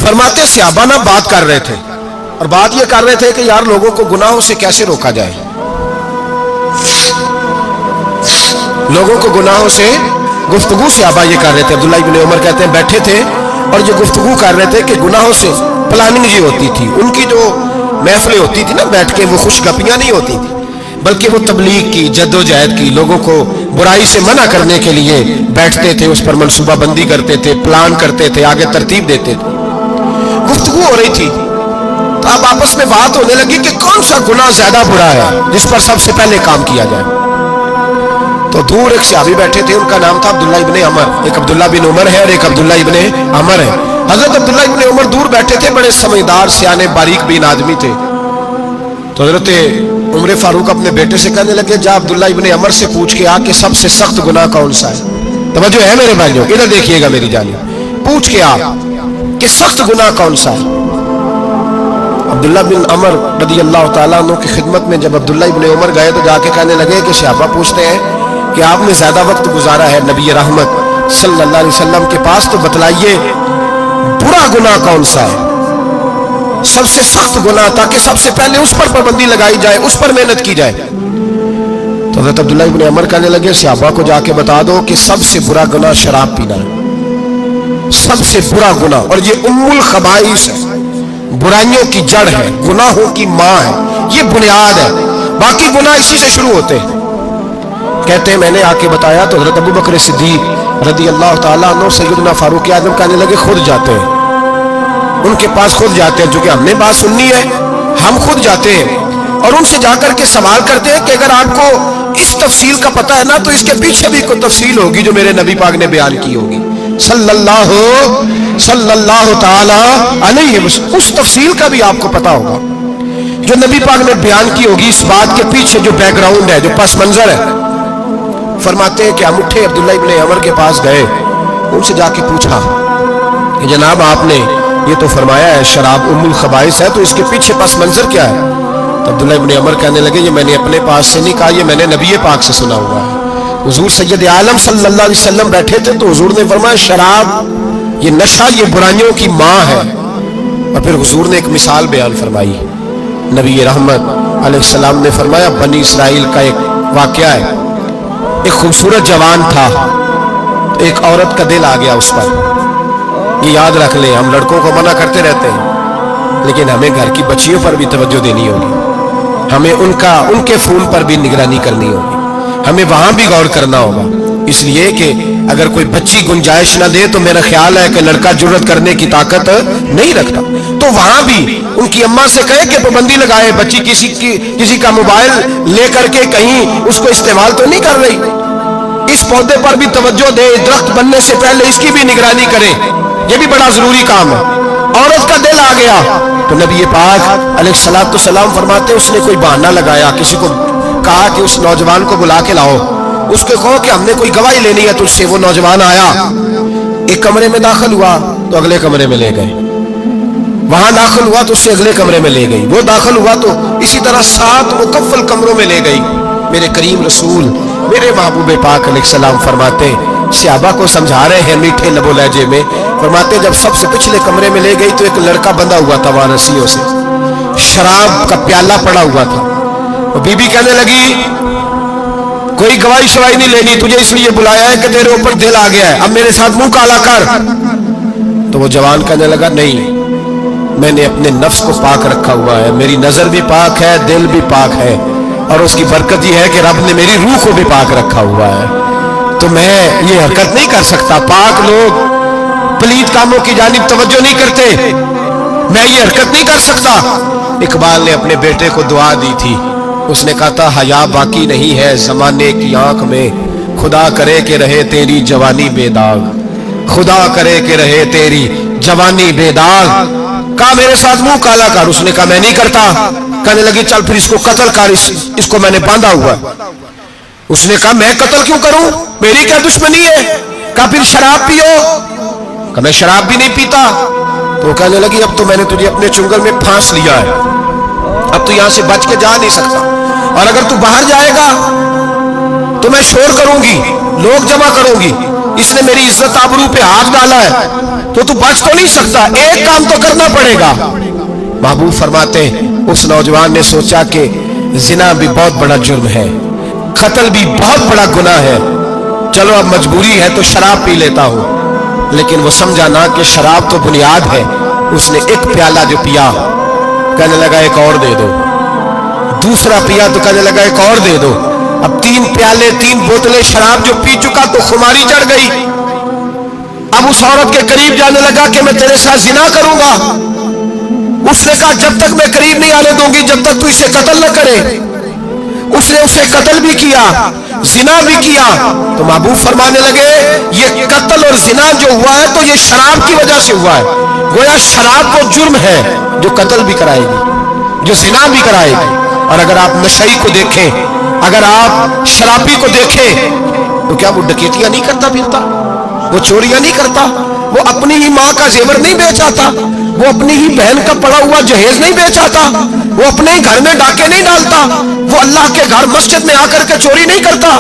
फरमाते सहाबा ना बात कर रहे थे और बात ये कर रहे थे कि यार लोगों को गुनाहों से कैसे रोका जाए, लोगों को गुनाहों से गुफ्तगू सहाबा ये कर रहे थे। अब्दुल्लाह इब्न उमर कहते हैं बैठे थे और जो गुफ्तगू कर रहे थे कि गुनाहों से प्लानिंग ये होती थी, उनकी जो महफिलें होती थी ना बैठ के, वो खुश गपियां नहीं होती थी, बल्कि वो तबलीग की जद्दोजहद की, लोगों को बुराई से मना करने के लिए बैठते थे, उस पर मनसूबाबंदी करते थे, प्लान करते थे, आगे तरतीब देते थे। गुफ्तगू हो रही थी तो अब आपस में बात होने लगी कि कौन सा गुनाह ज्यादा बुरा है जिस पर सबसे पहले काम किया जाए। तो दूर एक सहाबी बैठे थे, उनका नाम था अब्दुल्लाह इब्न अमर। एक अब्दुल्लाह बिन उमर है और एक अब्दुल्लाह इब्न अमर है। हजरत अब्दुल्लाह इब्न उमर दूर बैठे थे, बड़े समझदार सियाने बारीक बीन आदमी थे। तो हजरत उमर फारूक अपने बेटे से कहने लगे जा अब्दुल्लाह इब्न अमर से पूछ के आ कि सबसे सख्त गुनाह कौन सा है। तवज्जो है मेरे भाइयों, इधर देखिएगा मेरी जानिब, पूछ के आ कि सख्त गुनाह कौन सा है। अब्दुल्लाह बिन अमर रदी अल्लाह तआला अन्हु की खिदमत में जब अब्दुल्लाह इब्न उमर गए तो जाके कहने लगे कि सहाबा पूछते हैं कि आपने ज्यादा वक्त गुजारा है नबी रहमत सल्लल्लाहु अलैहि वसल्लम के पास, तो बतलाइए बुरा गुनाह कौन सा है, सबसे सख्त गुनाह, ताकि सबसे पहले उस पर पाबंदी लगाई जाए, उस पर मेहनत की जाए। तो हज़रत अब्दुल्लाह इब्न उमर कहने लगे सहाबा को जाके बता दो कि सबसे बुरा गुनाह शराब पीना है, सबसे बुरा गुनाह, और ये उम्मुल खबाइस है, बुराइयों की जड़ है, गुनाहों की माँ है, ये बुनियाद है, बाकी गुनाह इसी से शुरू होते हैं। कहते हैं मैंने आके बताया तो हज़रत अबू बकर सिद्दीक रदी अल्लाह तआला अन्हु सैयदना फारूक आज़म कहने लगे खुद जाते हैं, उनके पास खुद जाते हैं, जो कि हमने बात सुननी है हम खुद जाते हैं और उनसे जाकर के सवाल करते हैं कि अगर आपको इस तफसील का पता है ना तो इसके पीछे भी कोई तफसील होगी जो मेरे नबी पाक ने बयान की होगी सल्लल्लाहु ताला अलैहि वसल्लम, उस तफसील का भी आपको पता होगा जो नबी पाक ने बयान की होगी, इस बात के पीछे जो बैकग्राउंड है, जो पस मंजर है। फरमाते हैं कि हम उठे, अब्दुल्लाह इब्न अमर के पास गए, उनसे जाके पूछा कि जनाब आपने ये तो फरमाया है शराब उम्मुल खबाइस है, तो इसके पीछे पस मंजर क्या है। तो अब्दुल्लाह इब्न अमर कहने लगे ये मैंने अपने पास से नहीं कहा, ये मैंने नबी पाक से सुना हुआ है। हुजूर सैयद आलम सल्लल्लाहु अलैहि वसल्लम बैठे थे तो हुजूर ने फरमाया शराब ये नशा ये बुराइयों की माँ है। और फिर हुजूर ने एक मिसाल बयान फरमाई, नबी रहमत अलैहिस्सलाम ने फरमाया बनी इसराइल का एक वाकया है, एक खूबसूरत जवान था, एक औरत का दिल आ गया उस पर। ये याद रख लें, हम लड़कों को मना करते रहते हैं लेकिन हमें घर की बच्चियों पर भी तवज्जो देनी होगी, हमें उनके फूल पर भी निगरानी करनी होगी, हमें वहां भी गौर करना होगा। इसलिए कि अगर कोई बच्ची गुंजाइश ना दे तो मेरा ख्याल है कि लड़का जुर्रत करने की ताकत नहीं रखता, तो वहां भी उनकी अम्मा से कहे कि पाबंदी लगाए, बच्ची किसी का मोबाइल लेकर के कहीं उसको इस्तेमाल तो नहीं कर रही, इस पौधे पर भी तवज्जो दे, दरख्त बनने से पहले इसकी भी निगरानी करें, यह भी बड़ा जरूरी काम है। औरत का दिल आ गया तो नबी पाक अलैहिस्सलातु सलाम फरमाते उसने कोई बहाना लगाया, किसी को कहा कि उस नौजवान को बुला के लाओ, उसको कहो कि हमने कोई गवाही लेनी है तुझसे। वो नौजवान आया, एक कमरे में दाखिल हुआ तो अगले कमरे में ले गए, वहां दाखिल हुआ तो उससे अगले कमरे में ले गई, वो दाखिल हुआ तो इसी तरह 7 मुकफ्फल कमरों में ले गई। मेरे करीम रसूल मेरे महबूब पाक अलैहिस्सलाम फरमाते सहाबा को समझा रहे हैं मीठे लबो लहजे में, फरमाते जब सबसे पिछले कमरे में ले गई तो एक लड़का बंधा हुआ था वहां रस्सियों से, शराब का प्याला पड़ा हुआ था। तो बीबी कहने लगी कोई गवाही शवाही नहीं लेनी, तुझे इसलिए बुलाया है कि तेरे ऊपर दिल आ गया है, अब मेरे साथ मुंह काला कर। तो वो जवान कहने लगा नहीं, मैंने अपने नफ्स को पाक रखा हुआ है, मेरी नजर भी पाक है, दिल भी पाक है, और उसकी बरकत यह है कि रब ने मेरी रूह को भी पाक रखा हुआ है, तो मैं ये हरकत नहीं कर सकता। पाक लोग पलीत कामों की जानिब तवज्जो नहीं करते, मैं ये हरकत नहीं कर सकता। इकबाल ने अपने बेटे को दुआ दी थी, उसने कहा था हया बाकी नहीं है जमाने की आंख में, खुदा करे कि रहे तेरी जवानी बेदाग, खुदा करे कि रहे तेरी जवानी बेदाग। कहा मेरे साथ मुंह काला कर, उसने कहा मैं नहीं करता। कहने लगी चल फिर इसको कत्ल कर, इसको मैंने बांधा हुआ। उसने कहा मैं कत्ल क्यों करूं, मेरी क्या दुश्मनी है। कहा फिर शराब पियो, कहा मैं शराब भी नहीं पीता। तो कहने लगी अब तो मैंने तुझे अपने चुंगल में फांस लिया है, अब तो यहां से बच के जा नहीं सकता, और अगर तू बाहर जाएगा तो मैं शोर करूंगी, लोग जमा करूंगी, اس نے میری عزت آبرو پہ ہاتھ ڈالا ہے تو بچ تو نہیں سکتا، ایک کام تو کرنا پڑے گا۔ محبوب فرماتے ہیں اس نوجوان نے سوچا کہ زنا بھی بہت بڑا جرم ہے، قتل بھی بہت بڑا گناہ ہے، چلو اب مجبوری ہے تو شراب پی لیتا ہوں۔ لیکن وہ سمجھا نہ کہ شراب تو بنیاد ہے۔ اس نے ایک پیالہ جو پیا، کہنے لگا ایک اور دے دو، دوسرا پیا تو کہنے لگا ایک اور دے دو۔ اب 3 پیالے 3 بوتلیں شراب جو پی چکا تو خماری چڑھ گئی۔ اب اس عورت کے قریب جانے لگا کہ میں تیرے ساتھ زنا کروں گا۔ اس نے کہا جب تک میں قریب نہیں آنے دوں گی جب تک تو اسے قتل نہ کرے۔ اس نے اسے قتل بھی کیا، زنا بھی کیا۔ تو محبوب فرمانے لگے یہ قتل اور زنا جو ہوا ہے تو یہ شراب کی وجہ سے ہوا ہے۔ گویا شراب وہ جرم ہے جو قتل بھی کرائے گی، جو زنا بھی کرائے گی۔ اور اگر آپ نشئی کو دیکھیں، اگر آپ شرابی کو دیکھیں تو کیا وہ ڈکیتیاں نہیں کرتا پھرتا، وہ چوریاں نہیں کرتا، وہ اپنی ہی ماں کا زیور نہیں بیچ آتا، وہ اپنی ہی بہن کا پڑا ہوا جہیز نہیں بیچ آتا، وہ اپنے ہی گھر میں ڈاکے نہیں ڈالتا، وہ اللہ کے گھر مسجد میں آ کر کے چوری نہیں کرتا۔